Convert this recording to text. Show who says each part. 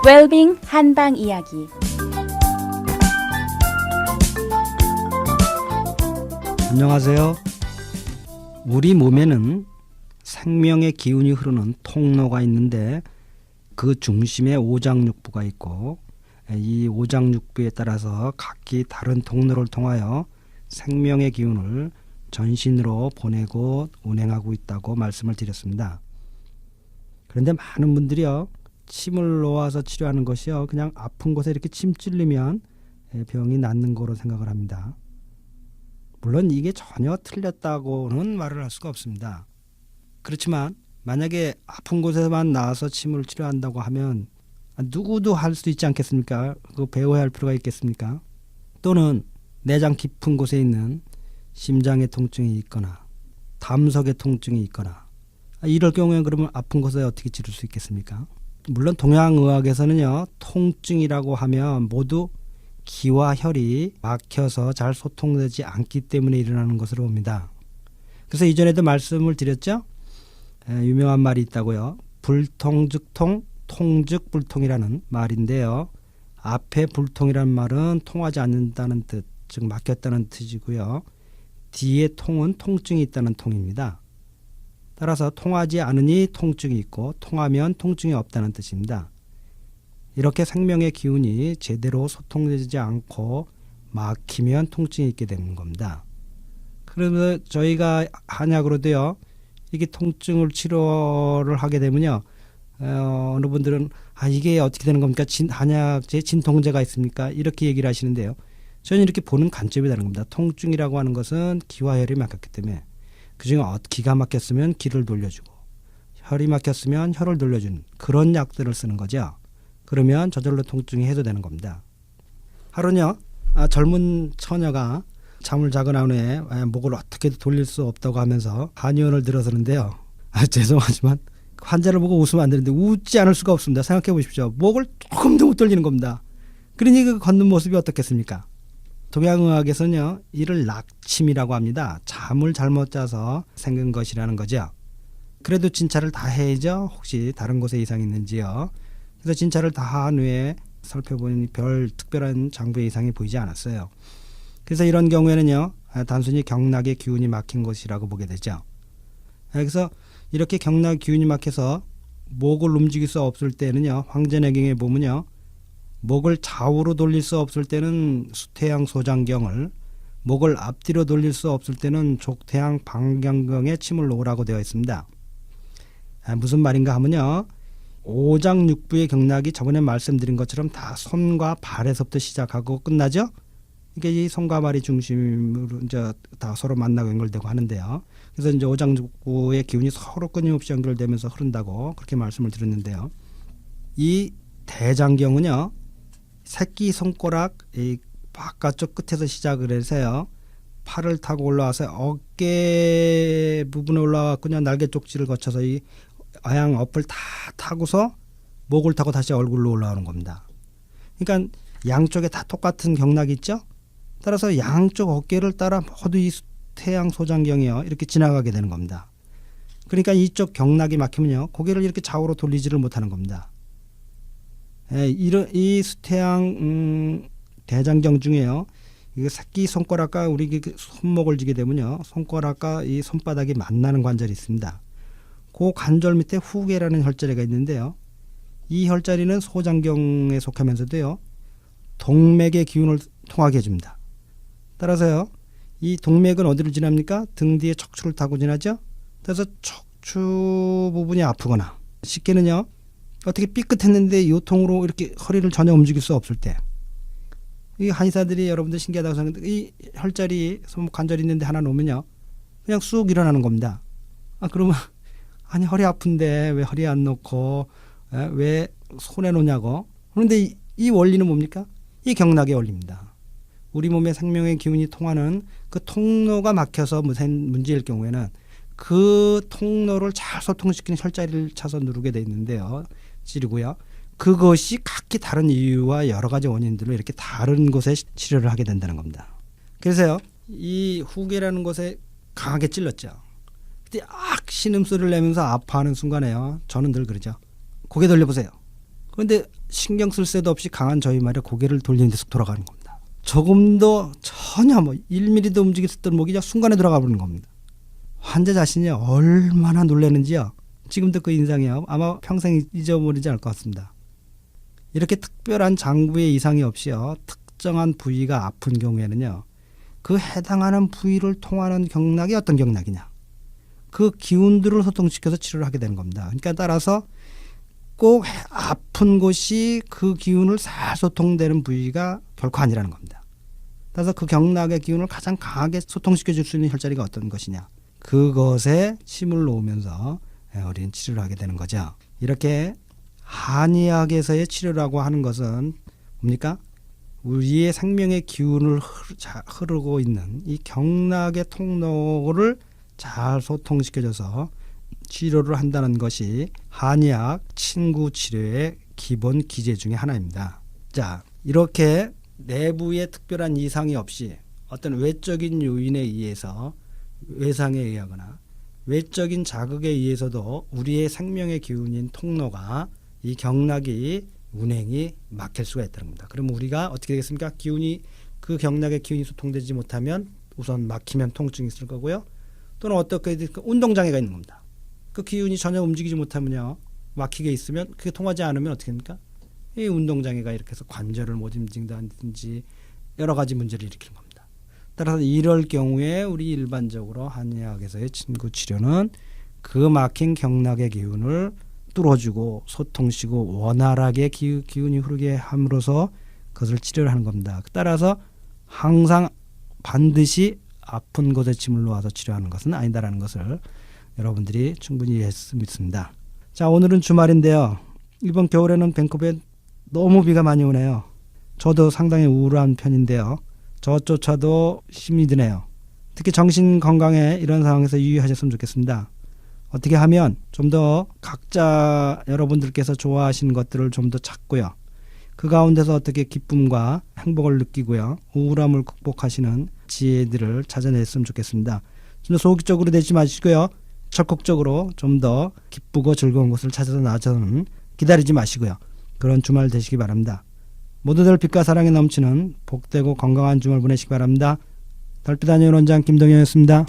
Speaker 1: 웰빙 한방 이야기.
Speaker 2: 안녕하세요. 우리 몸에는 생명의 기운이 흐르는 통로가 있는데 그 중심에 오장육부가 있고 이 오장육부에 따라서 각기 다른 통로를 통하여 생명의 기운을 전신으로 보내고 운행하고 있다고 말씀을 드렸습니다. 그런데 많은 분들이요, 침을 놓아서 치료하는 것이요, 그냥 아픈 곳에 이렇게 침 찔리면 병이 낫는 거로 생각을 합니다. 물론 이게 전혀 틀렸다고는 말을 할 수가 없습니다. 그렇지만 만약에 아픈 곳에만 나와서 침을 치료한다고 하면 누구도 할 수 있지 않겠습니까? 그거 배워야 할 필요가 있겠습니까? 또는 내장 깊은 곳에 있는 심장의 통증이 있거나 담석의 통증이 있거나 이럴 경우에 그러면 아픈 곳에 어떻게 치료할 수 있겠습니까? 물론 동양의학에서는요, 통증이라고 하면 모두 기와 혈이 막혀서 잘 소통되지 않기 때문에 일어나는 것으로 봅니다. 그래서 이전에도 말씀을 드렸죠. 유명한 말이 있다고요. 불통즉통, 통즉불통이라는 말인데요. 앞에 불통이라는 말은 통하지 않는다는 뜻, 즉 막혔다는 뜻이고요. 뒤에 통은 통증이 있다는 통입니다. 따라서 통하지 않으니 통증이 있고 통하면 통증이 없다는 뜻입니다. 이렇게 생명의 기운이 제대로 소통되지 않고 막히면 통증이 있게 되는 겁니다. 그러면 저희가 한약으로도요, 이게 통증을 치료를 하게 되면요, 어느 분들은 이게 어떻게 되는 겁니까? 한약제 진통제가 있습니까? 이렇게 얘기를 하시는데요. 저는 이렇게 보는 관점이 다른 겁니다. 통증이라고 하는 것은 기와 혈이 막혔기 때문에 그중에 기가 막혔으면 기를 돌려주고 혈이 막혔으면 혈을 돌려주는 그런 약들을 쓰는 거죠. 그러면 저절로 통증이 해소되는 겁니다. 하루는요, 젊은 처녀가 잠을 자고 난 후에 목을 어떻게도 돌릴 수 없다고 하면서 한의원을 들어서는데요. 죄송하지만 환자를 보고 웃으면 안 되는데 웃지 않을 수가 없습니다. 생각해 보십시오. 목을 조금도 못 돌리는 겁니다. 그러니 그 걷는 모습이 어떻겠습니까? 동양의학에서는요, 이를 낙침이라고 합니다. 잠을 잘못 자서 생긴 것이라는 거죠. 그래도 진찰을 다 해야죠. 혹시 다른 곳에 이상이 있는지요. 그래서 진찰을 다 한 후에 살펴보니 별 특별한 장부의 이상이 보이지 않았어요. 그래서 이런 경우에는요, 단순히 경락의 기운이 막힌 것이라고 보게 되죠. 그래서 이렇게 경락 기운이 막혀서 목을 움직일 수 없을 때는요, 황제내경에 보면요, 목을 좌우로 돌릴 수 없을 때는 수태양 소장경을, 목을 앞뒤로 돌릴 수 없을 때는 족태양 방경경에 침을 놓으라고 되어 있습니다. 무슨 말인가 하면요, 오장육부의 경락이 저번에 말씀드린 것처럼 다 손과 발에서부터 시작하고 끝나죠. 이게 이 손과 발이 중심으로 이제 다 서로 만나고 연결되고 하는데요. 그래서 이제 오장육부의 기운이 서로 끊임없이 연결되면서 흐른다고 그렇게 말씀을 드렸는데요. 이 대장경은요, 새끼 손가락 이 바깥쪽 끝에서 시작을 해서요, 팔을 타고 올라와서 어깨 부분에 올라왔군요. 날개 쪽지를 거쳐서 이 아양 엎을 다 타고서 목을 타고 다시 얼굴로 올라오는 겁니다. 그러니까 양쪽에 다 똑같은 경락이 있죠. 따라서 양쪽 어깨를 따라 모두 이 태양 소장경이요, 이렇게 지나가게 되는 겁니다. 그러니까 이쪽 경락이 막히면요, 고개를 이렇게 좌우로 돌리지를 못하는 겁니다. 이 수태양 대장경 중에요, 이 새끼 손가락과 우리 손목을 쥐게 되면요, 손가락과 이 손바닥이 만나는 관절이 있습니다. 그 관절 밑에 후계라는 혈자리가 있는데요, 이 혈자리는 소장경에 속하면서도요, 동맥의 기운을 통하게 해줍니다. 따라서요, 이 동맥은 어디로 지납니까? 등 뒤에 척추를 타고 지나죠. 그래서 척추 부분이 아프거나, 쉽게는요, 어떻게 삐끗했는데 요통으로 이렇게 허리를 전혀 움직일 수 없을 때, 이 한의사들이 여러분들 신기하다고 생각하는데 이 혈자리 손목 관절이 있는데 하나 놓으면요, 그냥 쑥 일어나는 겁니다. 그러면 아니 허리 아픈데 왜 허리에 안 놓고 왜 손에 놓냐고. 그런데 이 원리는 뭡니까? 이 경락의 원리입니다. 우리 몸의 생명의 기운이 통하는 그 통로가 막혀서 문제일 경우에는 그 통로를 잘 소통시키는 혈자리를 차서 누르게 돼 있는데요, 찌르고요. 그것이 각기 다른 이유와 여러 가지 원인들로 이렇게 다른 곳에 치료를 하게 된다는 겁니다. 그래서요, 이 후계라는 곳에 강하게 찔렀죠. 그때 신음소리를 내면서 아파하는 순간에요, 저는 늘 그러죠. 고개 돌려보세요. 그런데 신경 쓸 새도 없이 강한 저희 말에 고개를 돌리는 데서 돌아가는 겁니다. 조금도 전혀 1mm도 움직일 수 없던 목이 그냥 순간에 돌아가 버리는 겁니다. 환자 자신이 얼마나 놀라는지요. 지금도 그 인상이요. 아마 평생 잊어버리지 않을 것 같습니다. 이렇게 특별한 장부의 이상이 없이요. 특정한 부위가 아픈 경우에는요. 그 해당하는 부위를 통하는 경락이 어떤 경락이냐. 그 기운들을 소통시켜서 치료를 하게 되는 겁니다. 그러니까 따라서 꼭 아픈 곳이 그 기운을 잘 소통되는 부위가 결코 아니라는 겁니다. 따라서 그 경락의 기운을 가장 강하게 소통시켜 줄 수 있는 혈자리가 어떤 것이냐. 그것에 힘을 놓으면서 우리는 치료를 하게 되는 거죠. 이렇게 한의학에서의 치료라고 하는 것은 뭡니까? 우리의 생명의 기운을 흐르고 있는 이 경락의 통로를 잘 소통시켜줘서 치료를 한다는 것이 한의학 친구 치료의 기본 기제 중에 하나입니다. 자, 이렇게 내부의 특별한 이상이 없이 어떤 외적인 요인에 의해서 외상에 의하거나 외적인 자극에 의해서도 우리의 생명의 기운인 통로가 이 경락이 운행이 막힐 수가 있다는 겁니다. 그럼 우리가 어떻게 되겠습니까? 그 경락의 기운이 소통되지 못하면 우선 막히면 통증이 있을 거고요. 또는 어떻게 운동장애가 있는 겁니다. 그 기운이 전혀 움직이지 못하면요. 막히게 있으면 그게 통하지 않으면 어떻게 됩니까? 이 운동장애가 이렇게 해서 관절을 못 움직인다든지 여러 가지 문제를 일으키는 겁니다. 따라서 이럴 경우에 우리 일반적으로 한의학에서의 친구 치료는 그 막힌 경락의 기운을 뚫어주고 소통시키고 원활하게 기운이 흐르게 함으로써 그것을 치료를 하는 겁니다. 따라서 항상 반드시 아픈 곳에 침을 놓아서 치료하는 것은 아니다라는 것을 여러분들이 충분히 이해했으면 믿습니다. 자, 오늘은 주말인데요. 이번 겨울에는 밴쿠버에 너무 비가 많이 오네요. 저도 상당히 우울한 편인데요. 저조차도 힘이 드네요. 특히 정신 건강에 이런 상황에서 유의하셨으면 좋겠습니다. 어떻게 하면 좀 더 각자 여러분들께서 좋아하시는 것들을 좀 더 찾고요. 그 가운데서 어떻게 기쁨과 행복을 느끼고요. 우울함을 극복하시는 지혜들을 찾아냈으면 좋겠습니다. 좀 더 소극적으로 되지 마시고요. 적극적으로 좀 더 기쁘고 즐거운 것을 찾아서 나서는 기다리지 마시고요. 그런 주말 되시기 바랍니다. 모두들 빛과 사랑에 넘치는 복되고 건강한 주말 보내시기 바랍니다. 달빛 안녕 원장 김동현이었습니다.